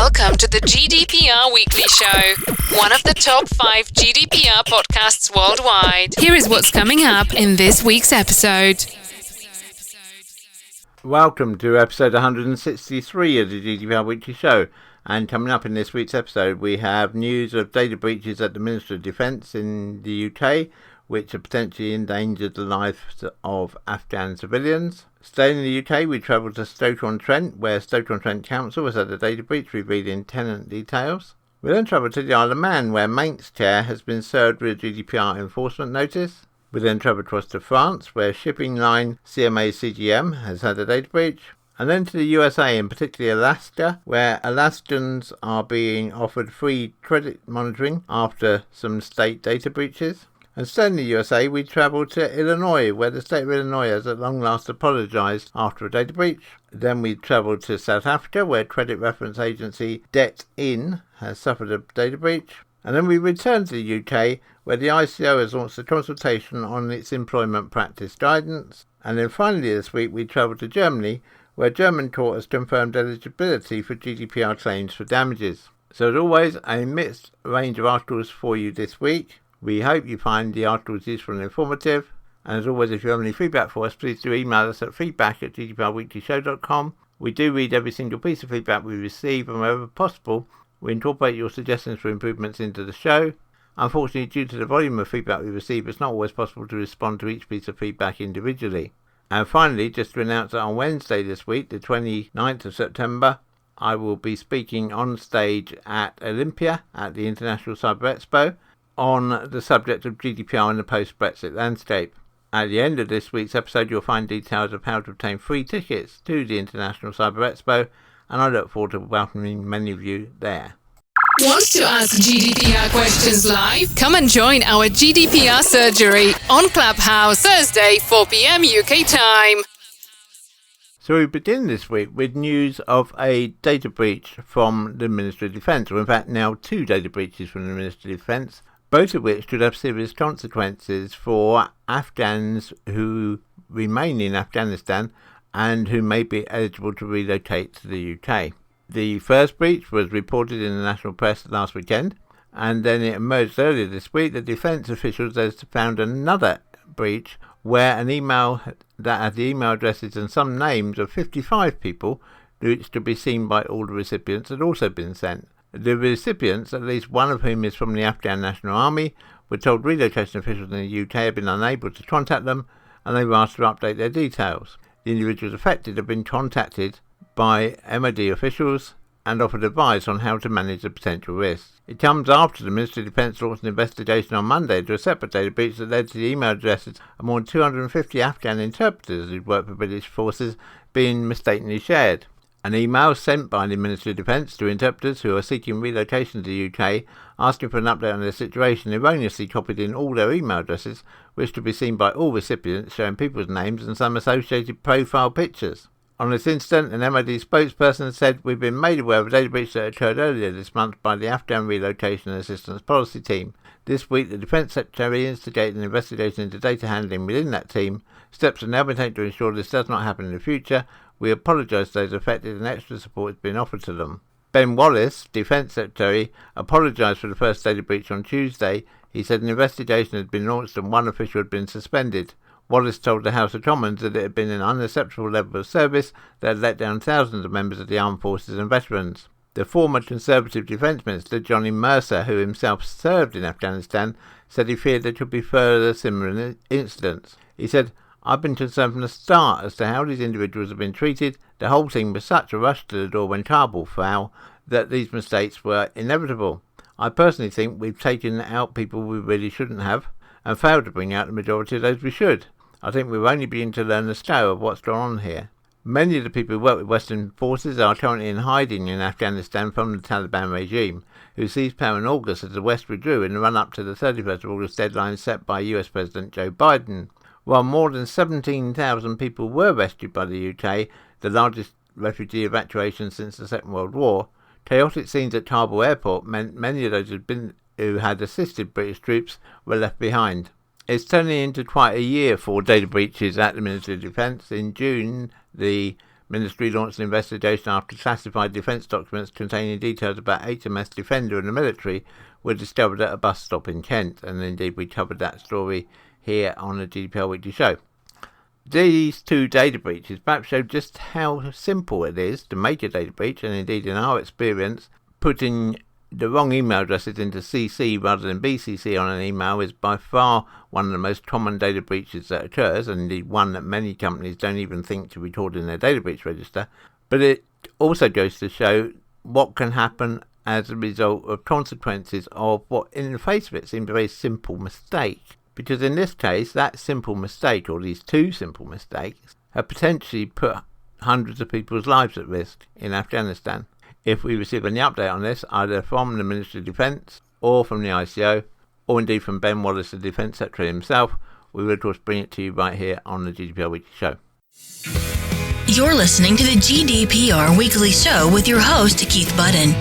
Welcome to the GDPR Weekly Show, one of the top 5 GDPR podcasts worldwide. Here is what's coming up in this week's episode. Welcome to episode 163 of the GDPR Weekly Show. And coming up in this week's episode, we have news of data breaches at the Ministry of Defence in the UK, which have potentially endangered the lives of Afghan civilians. Staying in the UK, we travel to Stoke-on-Trent, where Stoke-on-Trent Council has had a data breach revealing tenant details. We then travel to the Isle of Man, where Manx Care has been served with a GDPR enforcement notice. We then travel across to France, where shipping line CMA CGM has had a data breach. And then to the USA, and particularly Alaska, where Alaskans are being offered free credit monitoring after some state data breaches. And staying in the USA, we travel to Illinois, where the state of Illinois has at long last apologised after a data breach. Then we travel to South Africa, where credit reference agency DebtIn has suffered a data breach. And then we return to the UK, where the ICO has launched a consultation on its employment practice guidance. And then finally this week, we travel to Germany, where a German court has confirmed eligibility for GDPR claims for damages. So as always, a mixed range of articles for you this week. We hope you find the articles useful and informative. And as always, if you have any feedback for us, please do email us at feedback@gdprweeklyshow.com. We do read every single piece of feedback we receive, and wherever possible, we incorporate your suggestions for improvements into the show. Unfortunately, due to the volume of feedback we receive, it's not always possible to respond to each piece of feedback individually. And finally, just to announce that on Wednesday this week, the 29th of September, I will be speaking on stage at Olympia at the International Cyber Expo on the subject of GDPR in the post-Brexit landscape. At the end of this week's episode, you'll find details of how to obtain free tickets to the International Cyber Expo, and I look forward to welcoming many of you there. Want to ask GDPR questions live? Come and join our GDPR surgery on Clubhouse, Thursday, 4 p.m. UK time. So we begin this week with news of a data breach from the Ministry of Defence, or in fact now 2 data breaches from the Ministry of Defence, both of which could have serious consequences for Afghans who remain in Afghanistan and who may be eligible to relocate to the UK. The first breach was reported in the national press last weekend, and then it emerged earlier this week that defence officials have found another breach where an email that had the email addresses and some names of 55 people, which could be seen by all the recipients, had also been sent. The recipients, at least one of whom is from the Afghan National Army, were told relocation officials in the UK had been unable to contact them, and they were asked to update their details. The individuals affected have been contacted by MOD officials and offered advice on how to manage the potential risks. It comes after the Ministry of Defence launched an investigation on Monday into a separate data breach that led to the email addresses of more than 250 Afghan interpreters who'd worked for British forces being mistakenly shared. An email sent by the Ministry of Defence to interpreters who are seeking relocation to the UK asking for an update on their situation erroneously copied in all their email addresses, which could be seen by all recipients, showing people's names and some associated profile pictures. On this incident, an MOD spokesperson said, "We've been made aware of a data breach that occurred earlier this month by the Afghan Relocation and Assistance Policy Team. This week, the Defence Secretary instigated an investigation into data handling within that team. Steps are now being taken to ensure this does not happen in the future. We apologise to those affected and extra support has been offered to them." Ben Wallace, Defence Secretary, apologised for the first data breach on Tuesday. He said an investigation had been launched and one official had been suspended. Wallace told the House of Commons that it had been an unacceptable level of service that had let down thousands of members of the armed forces and veterans. The former Conservative Defence Minister, Johnny Mercer, who himself served in Afghanistan, said he feared there could be further similar incidents. He said, "I've been concerned from the start as to how these individuals have been treated. The whole thing was such a rush to the door when Kabul fell that these mistakes were inevitable. I personally think we've taken out people we really shouldn't have and failed to bring out the majority of those we should. I think we're only beginning to learn the scale of what's gone on here." Many of the people who work with Western forces are currently in hiding in Afghanistan from the Taliban regime, who seized power in August as the West withdrew in the run-up to the 31st of August deadline set by US President Joe Biden. While more than 17,000 people were rescued by the UK, the largest refugee evacuation since the Second World War, chaotic scenes at Kabul airport meant many of those who had assisted British troops were left behind. It's turning into quite a year for data breaches at the Ministry of Defence. In June, the Ministry launched an investigation after classified defence documents containing details about HMS Defender and the military were discovered at a bus stop in Kent, and indeed we covered that story here on the GDPR Weekly Show. These two data breaches perhaps show just how simple it is to make a data breach, and indeed in our experience, putting the wrong email addresses into CC rather than BCC on an email is by far one of the most common data breaches that occurs, and indeed one that many companies don't even think to record in their data breach register. But it also goes to show what can happen as a result of consequences of what in the face of it seems a very simple mistake. Because in this case, that simple mistake, or these two simple mistakes, have potentially put hundreds of people's lives at risk in Afghanistan. If we receive any update on this, either from the Ministry of Defence, or from the ICO, or indeed from Ben Wallace, the Defence Secretary himself, we will of course bring it to you right here on the GDPR Weekly Show. You're listening to the GDPR Weekly Show with your host, Keith Budden.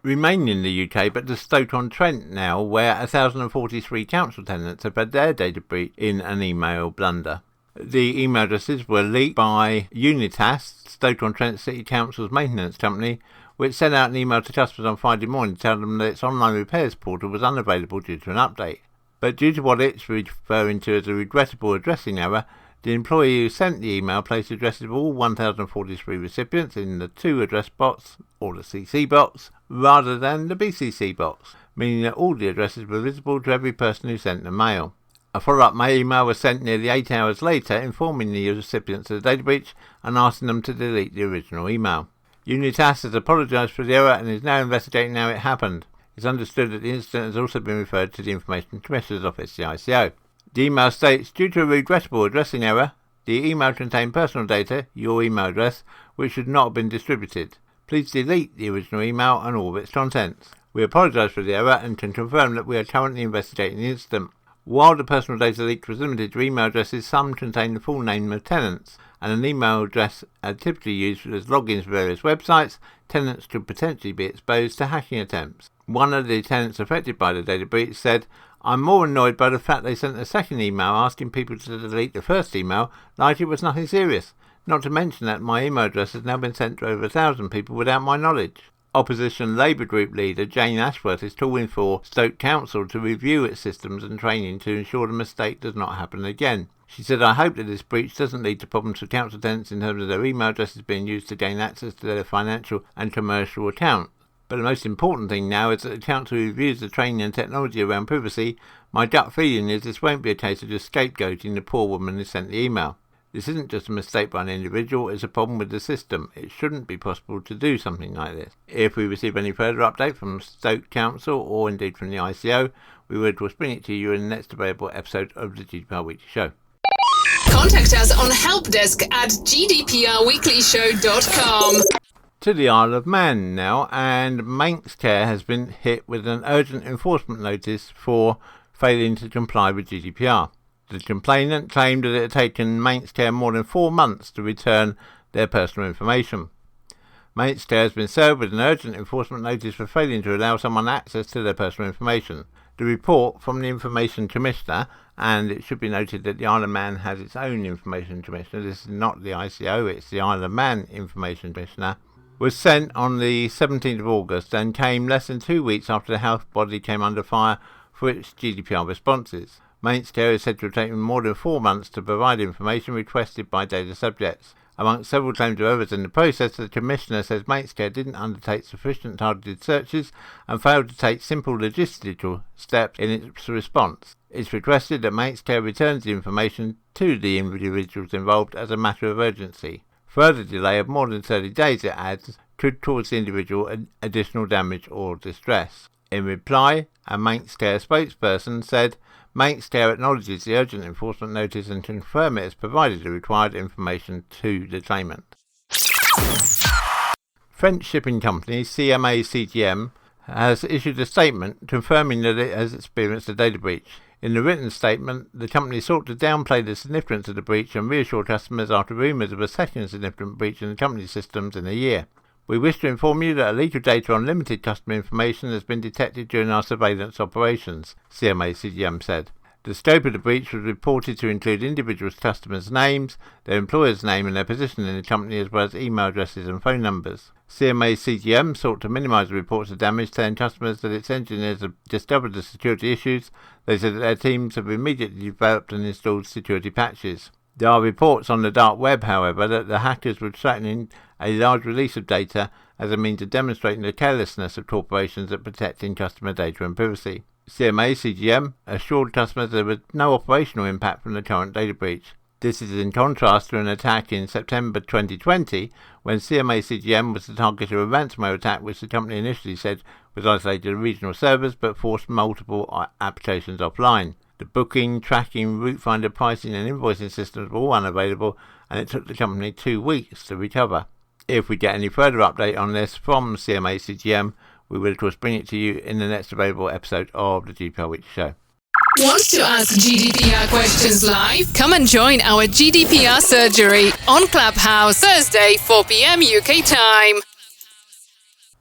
Remaining in the UK, but to Stoke-on-Trent now, where 1,043 council tenants have had their data breach in an email blunder. The email addresses were leaked by Unitas, Stoke-on-Trent City Council's maintenance company, which sent out an email to customers on Friday morning telling them that its online repairs portal was unavailable due to an update. But due to what it's referring to as a regrettable addressing error, the employee who sent the email placed the addresses of all 1,043 recipients in the two address box, or the CC box, rather than the BCC box, meaning that all the addresses were visible to every person who sent the mail. A follow-up email was sent nearly 8 hours later informing the recipients of the data breach and asking them to delete the original email. Unitas has apologised for the error and is now investigating how it happened. It's understood that the incident has also been referred to the Information Commissioner's Office, the ICO. The email states, due to a regrettable addressing error, the email contained personal data, your email address, which should not have been distributed. Please delete the original email and all of its contents. We apologise for the error and can confirm that we are currently investigating the incident. While the personal data leak was limited to email addresses, some contain the full name of tenants, and an email address typically used as logins for various websites, tenants could potentially be exposed to hacking attempts. One of the tenants affected by the data breach said, I'm more annoyed by the fact they sent a second email asking people to delete the first email like it was nothing serious. Not to mention that my email address has now been sent to over 1,000 people without my knowledge. Opposition Labour Group leader Jane Ashworth is calling for Stoke Council to review its systems and training to ensure the mistake does not happen again. She said, I hope that this breach doesn't lead to problems for council tenants in terms of their email addresses being used to gain access to their financial and commercial accounts. But the most important thing now is that the council reviews the training and technology around privacy. My gut feeling is this won't be a case of just scapegoating the poor woman who sent the email. This isn't just a mistake by an individual, it's a problem with the system. It shouldn't be possible to do something like this. If we receive any further update from Stoke Council or indeed from the ICO, we will bring it to you in the next available episode of the GDPR Weekly Show. Contact us on helpdesk@gdprweeklyshow.com. To the Isle of Man now, and Manx Care has been hit with an urgent enforcement notice for failing to comply with GDPR. The complainant claimed that it had taken Manx Care more than 4 months to return their personal information. Manx Care has been served with an urgent enforcement notice for failing to allow someone access to their personal information. The report from the Information Commissioner, and it should be noted that the Isle of Man has its own Information Commissioner, this is not the ICO, it's the Isle of Man Information Commissioner, was sent on the 17th of August and came less than 2 weeks after the health body came under fire for its GDPR responses. Manx Care is said to have taken more than 4 months to provide information requested by data subjects. Amongst several claims of errors in the process, the Commissioner says Manx Care didn't undertake sufficient targeted searches and failed to take simple logistical steps in its response. It's requested that Manx Care returns the information to the individuals involved as a matter of urgency. Further delay of more than 30 days, it adds, could cause the individual additional damage or distress. In reply, a Manx Care spokesperson said, Manx Care acknowledges the urgent enforcement notice and confirms it has provided the required information to the claimant. French shipping company CMA CGM has issued a statement confirming that it has experienced a data breach. In the written statement, the company sought to downplay the significance of the breach and reassure customers after rumours of a second significant breach in the company's systems in a year. We wish to inform you that illegal data on limited customer information has been detected during our surveillance operations, CMA CGM said. The scope of the breach was reported to include individuals' customers' names, their employer's name and their position in the company, as well as email addresses and phone numbers. CMA CGM sought to minimise the reports of damage, telling customers that its engineers have discovered the security issues. They said that their teams have immediately developed and installed security patches. There are reports on the dark web, however, that the hackers were threatening a large release of data as a means of demonstrating the carelessness of corporations at protecting customer data and privacy. CMA CGM assured customers there was no operational impact from the current data breach. This is in contrast to an attack in September 2020, when CMA CGM was the target of a ransomware attack which the company initially said was isolated to regional servers but forced multiple applications offline. The booking, tracking, route finder, pricing and invoicing systems were all unavailable, and it took the company 2 weeks to recover. If we get any further update on this from CMA CGM, we will of course bring it to you in the next available episode of the GDPR Weekly Show. Want to ask GDPR questions live? Come and join our GDPR surgery on Clubhouse, Thursday, 4 p.m. UK time.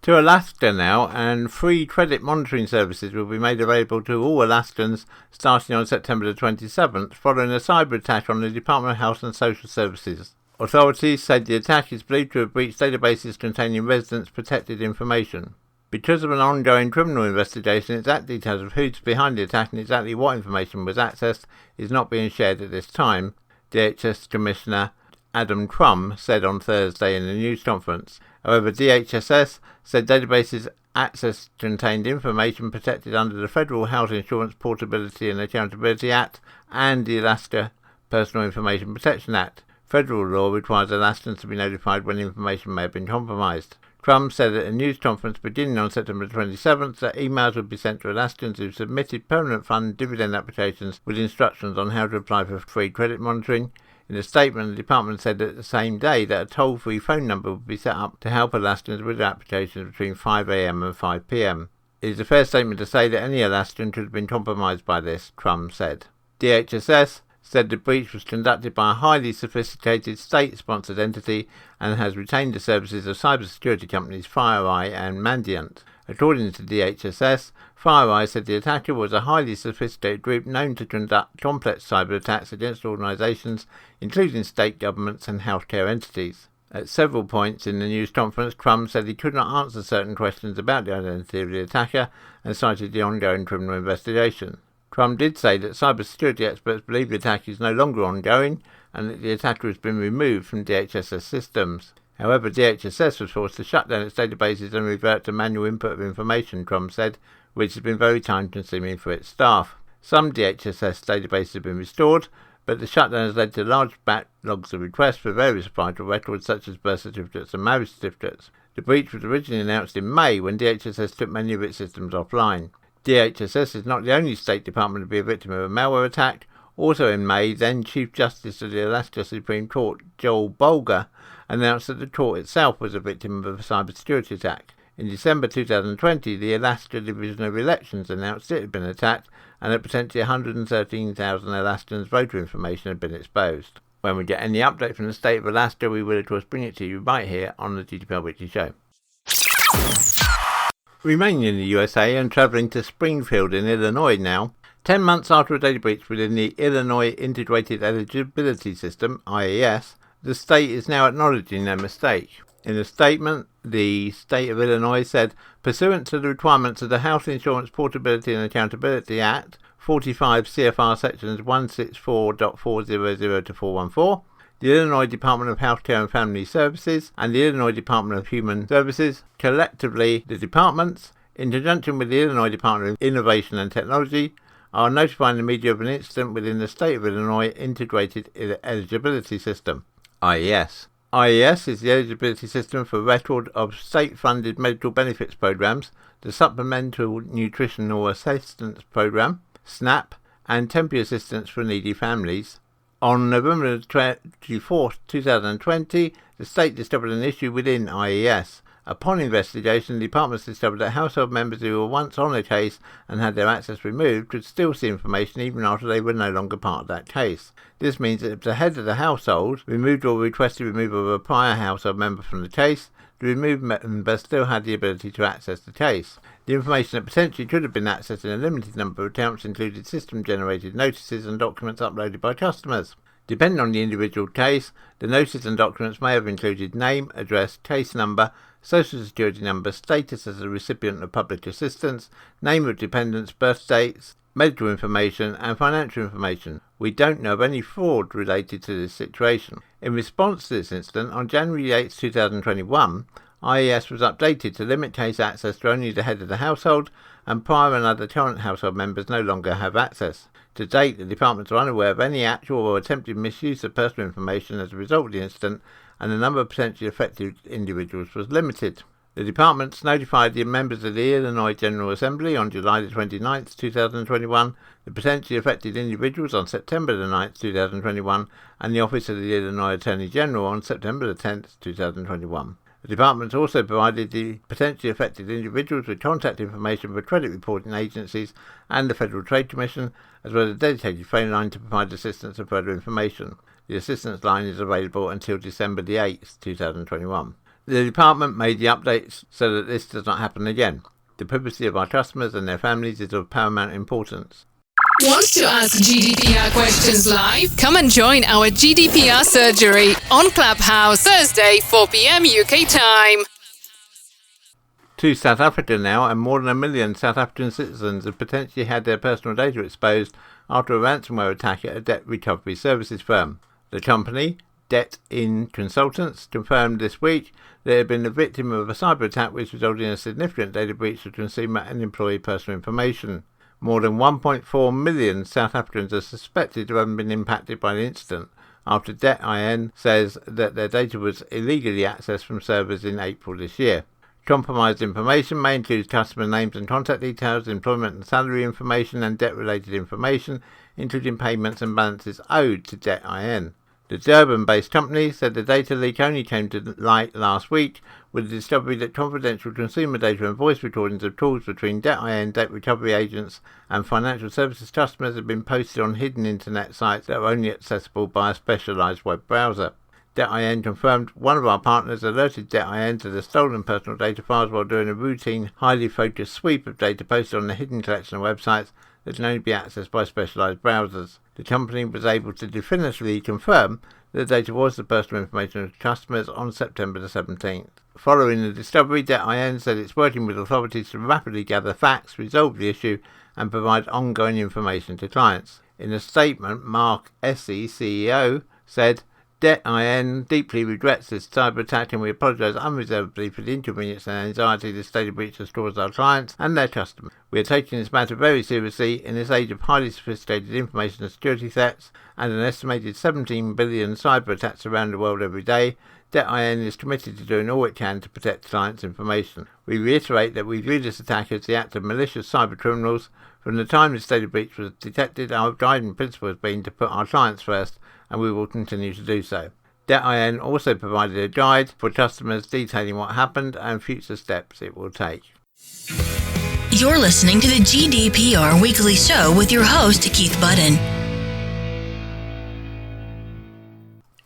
To Alaska now, and free credit monitoring services will be made available to all Alaskans starting on September the 27th, following a cyber attack on the Department of Health and Social Services. Authorities said the attack is believed to have breached databases containing residents' protected information. Because of an ongoing criminal investigation, exact details of who's behind the attack and exactly what information was accessed is not being shared at this time, DHS Commissioner Adam Crum said on Thursday in a news conference. However, DHSS said databases access contained information protected under the Federal Health Insurance Portability and Accountability Act and the Alaska Personal Information Protection Act. Federal law requires Alaskans to be notified when information may have been compromised. Crum said at a news conference beginning on September 27th that emails would be sent to Alaskans who submitted permanent fund dividend applications with instructions on how to apply for free credit monitoring. In a statement, the department said that the same day that a toll-free phone number would be set up to help Alaskans with their applications between 5 a.m. and 5 p.m. It is a fair statement to say that any Alaskan could have been compromised by this, Crum said. DHSS said the breach was conducted by a highly sophisticated state-sponsored entity and has retained the services of cybersecurity companies FireEye and Mandiant. According to DHSS, FireEye said the attacker was a highly sophisticated group known to conduct complex cyber attacks against organisations, including state governments and healthcare entities. At several points in the news conference, Crum said he could not answer certain questions about the identity of the attacker and cited the ongoing criminal investigation. Crum did say that cybersecurity experts believe the attack is no longer ongoing and that the attacker has been removed from DHSS systems. However, DHSS was forced to shut down its databases and revert to manual input of information, Crum said, which has been very time-consuming for its staff. Some DHSS databases have been restored, but the shutdown has led to large backlogs of requests for various vital records such as birth certificates and marriage certificates. The breach was originally announced in May when DHSS took many of its systems offline. DHSS is not the only state department to be a victim of a malware attack. Also in May, then Chief Justice of the Alaska Supreme Court, Joel Bolger, announced that the court itself was a victim of a cybersecurity attack. In December 2020, the Alaska Division of Elections announced it had been attacked and that potentially 113,000 Alaskans' voter information had been exposed. When we get any update from the state of Alaska, we will of course bring it to you right here on the GDPR Weekly Show. Remaining in the USA and travelling to Springfield in Illinois now, 10 months after a data breach within the Illinois Integrated Eligibility System, IES, the state is now acknowledging their mistake. In a statement, the state of Illinois said, pursuant to the requirements of the Health Insurance Portability and Accountability Act, 45 CFR sections 164.400 to 414, the Illinois Department of Healthcare and Family Services and the Illinois Department of Human Services, collectively the departments, in conjunction with the Illinois Department of Innovation and Technology, are notifying the media of an incident within the State of Illinois Integrated Eligibility System, IES. IES is the eligibility system for record of state-funded medical benefits programs, the Supplemental Nutritional Assistance Program, SNAP, and temporary assistance for needy families. On November 24, 2020, the state discovered an issue within IES. Upon investigation, the departments discovered that household members who were once on a case and had their access removed could still see information even after they were no longer part of that case. This means that if the head of the household removed or requested removal of a prior household member from the case, the removed member still had the ability to access the case. The information that potentially could have been accessed in a limited number of attempts included system-generated notices and documents uploaded by customers. Depending on the individual case, the notices and documents may have included name, address, case number, social security number, status as a recipient of public assistance, name of dependents, birth dates, medical information and financial information. We don't know of any fraud related to this situation. In response to this incident, on January 8, 2021, IES was updated to limit case access to only the head of the household, and prior and other current household members no longer have access. To date, the departments are unaware of any actual or attempted misuse of personal information as a result of the incident, and the number of potentially affected individuals was limited. The departments notified the members of the Illinois General Assembly on July 29, 2021, the potentially affected individuals on September 9, 2021, and the Office of the Illinois Attorney General on September 10, 2021. The department also provided the potentially affected individuals with contact information for credit reporting agencies and the Federal Trade Commission, as well as a dedicated phone line to provide assistance and further information. The assistance line is available until December 8, 2021. The department made the updates so that this does not happen again. The privacy of our customers and their families is of paramount importance. Want to ask GDPR questions live? Come and join our GDPR surgery on Clubhouse Thursday, 4 p.m. UK time. To South Africa now, and more than 1 million South African citizens have potentially had their personal data exposed after a ransomware attack at a debt recovery services firm. The company, Debt In Consultants, confirmed this week that it had been the victim of a cyber attack which resulted in a significant data breach of consumer and employee personal information. More than 1.4 million South Africans are suspected to have been impacted by the incident, after Debt.in says that their data was illegally accessed from servers in April this year. Compromised information may include customer names and contact details, employment and salary information, and debt-related information, including payments and balances owed to Debt.in. The Durban-based company said the data leak only came to light last week with the discovery that confidential consumer data and voice recordings of calls between Debt.in, debt recovery agents and financial services customers have been posted on hidden internet sites that are only accessible by a specialised web browser. Debt.in confirmed one of our partners alerted Debt.in to the stolen personal data files while doing a routine, highly focused sweep of data posted on the hidden collection of websites that can only be accessed by specialised browsers. The company was able to definitively confirm that the data was the personal information of customers on September the 17th. Following the discovery, Debt.in said it's working with authorities to rapidly gather facts, resolve the issue, and provide ongoing information to clients. In a statement, Mark Essie, CEO, said, Debt.in deeply regrets this cyber attack and we apologise unreservedly for the inconvenience and anxiety this data breach has caused our clients and their customers. We are taking this matter very seriously in this age of highly sophisticated information and security threats and an estimated 17 billion cyber attacks around the world every day. Debt.in is committed to doing all it can to protect clients' information. We reiterate that we view this attack as the act of malicious cyber criminals. From the time this data breach was detected, our guiding principle has been to put our clients first, and we will continue to do so. Debt.in also provided a guide for customers detailing what happened and future steps it will take. You're listening to the GDPR Weekly Show with your host, Keith Budden.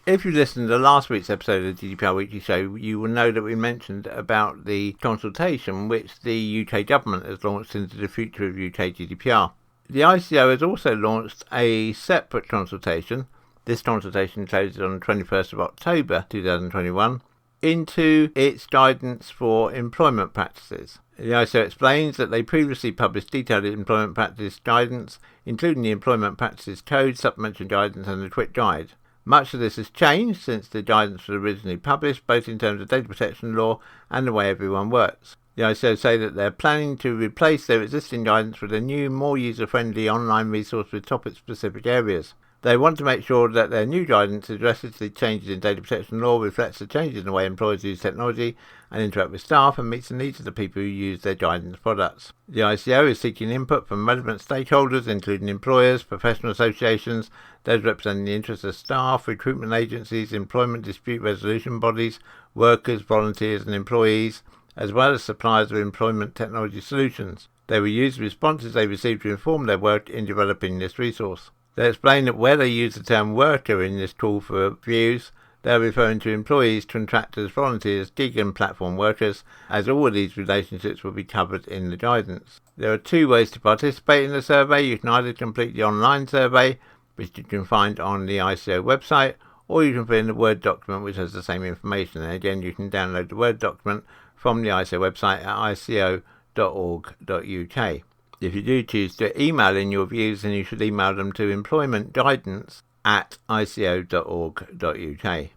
If you listened to last week's episode of the GDPR Weekly Show, you will know that we mentioned about the consultation which the UK government has launched into the future of UK GDPR. The ICO has also launched a separate consultation. This consultation closes on the 21st of October 2021 into its guidance for employment practices. The ICO explains that they previously published detailed employment practice guidance, including the Employment Practices Code, Supplementary Guidance and the Quick Guide. Much of this has changed since the guidance was originally published, both in terms of data protection law and the way everyone works. The ICO say that they're planning to replace their existing guidance with a new, more user-friendly online resource with topic-specific areas. They want to make sure that their new guidance addresses the changes in data protection law, reflects the changes in the way employers use technology and interact with staff, and meets the needs of the people who use their guidance products. The ICO is seeking input from relevant stakeholders, including employers, professional associations, those representing the interests of staff, recruitment agencies, employment dispute resolution bodies, workers, volunteers and employees, as well as suppliers of employment technology solutions. They will use the responses they receive to inform their work in developing this resource. They explain that where they use the term worker in this tool for views, they are referring to employees, contractors, volunteers, gig and platform workers, as all of these relationships will be covered in the guidance. There are 2 ways to participate in the survey. You can either complete the online survey, which you can find on the ICO website, or you can fill in the Word document which has the same information. And again, you can download the Word document from the ICO website at ico.org.uk. If you do choose to email in your views, then you should email them to employmentguidance@ico.org.uk.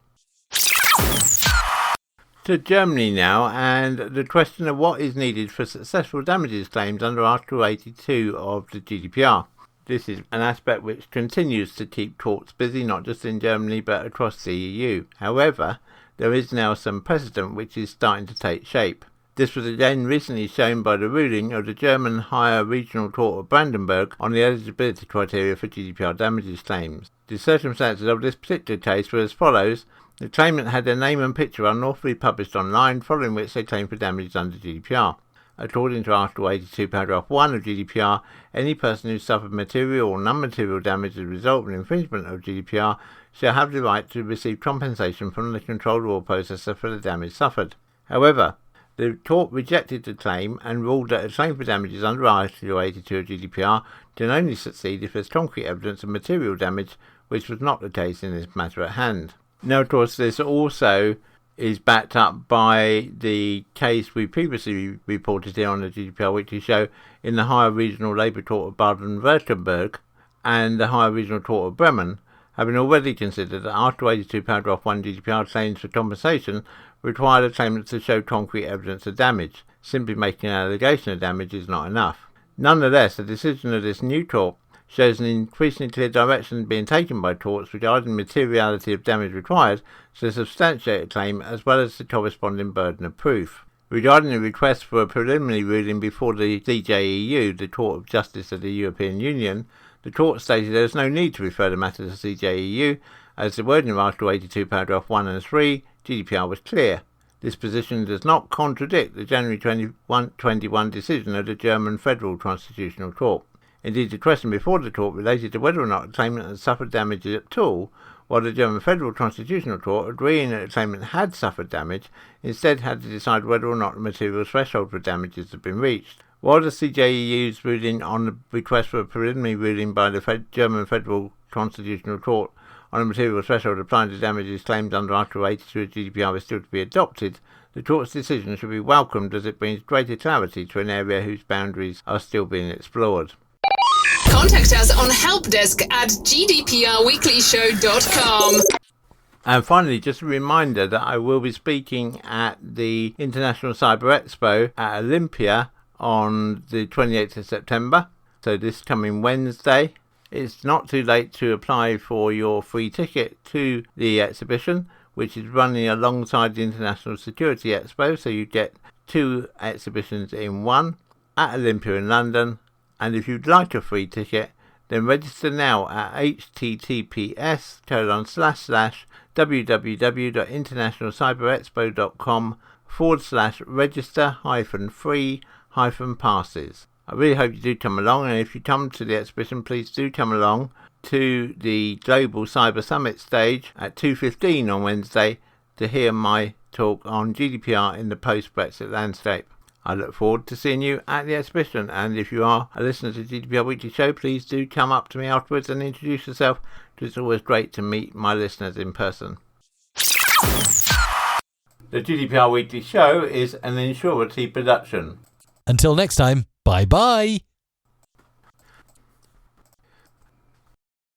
To Germany now, and the question of what is needed for successful damages claims under Article 82 of the GDPR. This is an aspect which continues to keep courts busy, not just in Germany but across the EU. However, there is now some precedent which is starting to take shape. This was again recently shown by the ruling of the German Higher Regional Court of Brandenburg on the eligibility criteria for GDPR damages claims. The circumstances of this particular case were as follows. The claimant had their name and picture unlawfully published online, following which they claimed for damages under GDPR. According to Article 82, paragraph 1 of GDPR, any person who suffered material or non-material damage as a result of an infringement of GDPR shall have the right to receive compensation from the controller or processor for the damage suffered. However, the court rejected the claim and ruled that a claim for damages under Article 82 of GDPR can only succeed if there is concrete evidence of material damage, which was not the case in this matter at hand. Now, of course, this also is backed up by the case we previously reported here on the GDPR Weekly Show in the Higher Regional Labour Court of Baden-Württemberg and the Higher Regional Court of Bremen, having already considered that Article 82 paragraph 1 GDPR claims for compensation require the claimant to show concrete evidence of damage. Simply making an allegation of damage is not enough. Nonetheless, the decision of this new court shows an increasingly clear direction being taken by courts regarding the materiality of damage required to substantiate a claim, as well as the corresponding burden of proof. Regarding the request for a preliminary ruling before the CJEU, the Court of Justice of the European Union, the court stated there is no need to refer the matter to CJEU, as the wording of Article 82 paragraph 1 and 3 GDPR was clear. This position does not contradict the January 2021 decision of the German Federal Constitutional Court. Indeed, the question before the court related to whether or not the claimant had suffered damage at all, while the German Federal Constitutional Court, agreeing that the claimant had suffered damage, instead had to decide whether or not the material threshold for damages had been reached. While the CJEU's ruling on the request for a preliminary ruling by the German Federal Constitutional Court on a material threshold applying to damages claimed under Article 82 of GDPR is still to be adopted, the court's decision should be welcomed as it brings greater clarity to an area whose boundaries are still being explored. Contact us on helpdesk@gdprweeklyshow.com. And finally, just a reminder that I will be speaking at the International Cyber Expo at Olympia on the 28th of September, so this coming Wednesday. It's not too late to apply for your free ticket to the exhibition, which is running alongside the International Security Expo, so you get 2 exhibitions in one at Olympia in London. And if you'd like a free ticket, then register now at https://www.internationalcyberexpo.com/register-free-passes. I really hope you do come along, and if you come to the exhibition, please do come along to the Global Cyber Summit stage at 2:15 on Wednesday to hear my talk on GDPR in the post-Brexit landscape. I look forward to seeing you at the exhibition, and if you are a listener to the GDPR Weekly Show, please do come up to me afterwards and introduce yourself, because it's always great to meet my listeners in person. The GDPR Weekly Show is an Insurity production. Until next time, bye-bye.